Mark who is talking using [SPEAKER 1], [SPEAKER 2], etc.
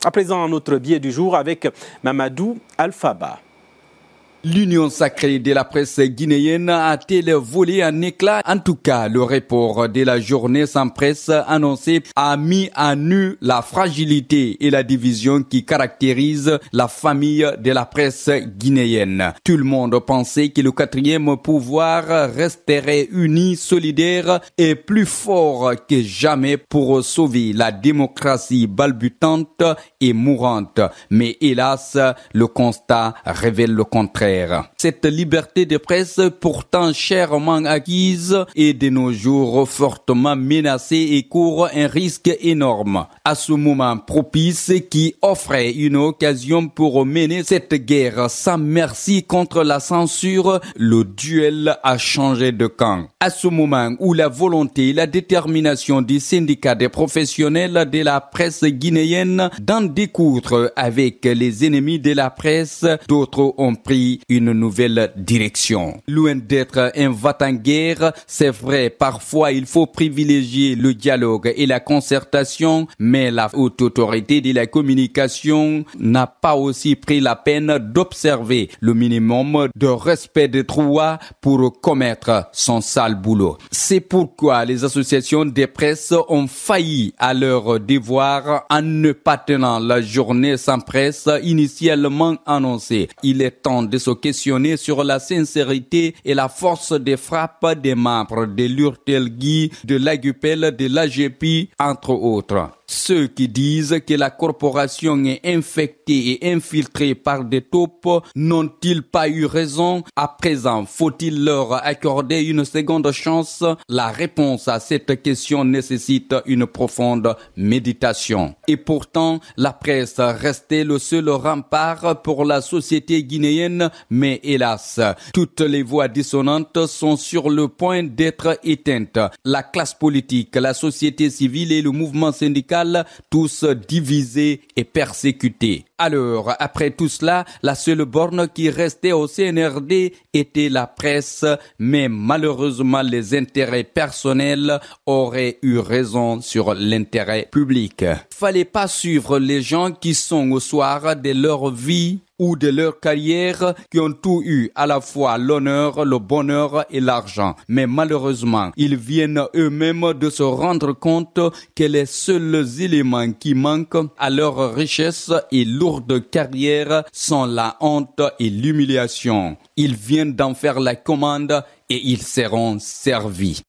[SPEAKER 1] À présent, notre billet du jour avec Mamadou Alphaba.
[SPEAKER 2] L'union sacrée de la presse guinéenne a-t-elle volé en éclats? En tout cas, le report de la journée sans presse annoncée a mis à nu la fragilité et la division qui caractérisent la famille de la presse guinéenne. Tout le monde pensait que le quatrième pouvoir resterait uni, solidaire et plus fort que jamais pour sauver la démocratie balbutante et mourante. Mais hélas, le constat révèle le contraire. Cette liberté de presse, pourtant chèrement acquise, est de nos jours fortement menacée et court un risque énorme. À ce moment propice qui offrait une occasion pour mener cette guerre sans merci contre la censure, le duel a changé de camp. À ce moment où la volonté et la détermination des syndicats des professionnels de la presse guinéenne d'en découdre avec les ennemis de la presse, d'autres ont pris une nouvelle direction. Loin d'être un va-t-en-guerre, c'est vrai, parfois il faut privilégier le dialogue et la concertation, mais la haute autorité de la communication n'a pas aussi pris la peine d'observer le minimum de respect des droits pour commettre son sale boulot. C'est pourquoi les associations des presses ont failli à leur devoir en ne pas tenant la journée sans presse initialement annoncée. Il est temps de se questionner sur la sincérité et la force des frappes des membres de l'URTELGI, de l'AGUPEL, de l'AGP, entre autres. Ceux qui disent que la corporation est infectée et infiltrée par des taupes n'ont-ils pas eu raison? À présent, faut-il leur accorder une seconde chance? La réponse à cette question nécessite une profonde méditation. Et pourtant, la presse restait le seul rempart pour la société guinéenne, mais hélas, toutes les voix dissonantes sont sur le point d'être éteintes. La classe politique, la société civile et le mouvement syndical, tous divisés et persécutés. Alors, après tout cela, la seule borne qui restait au CNRD était la presse, mais malheureusement les intérêts personnels auraient eu raison sur l'intérêt public. Fallait pas suivre les gens qui sont au soir de leur vie ou de leur carrière, qui ont tout eu, à la fois l'honneur, le bonheur et l'argent. Mais malheureusement, ils viennent eux-mêmes de se rendre compte que les seuls éléments qui manquent à leur richesse et lourde carrière sont la honte et l'humiliation. Ils viennent d'en faire la commande et ils seront servis.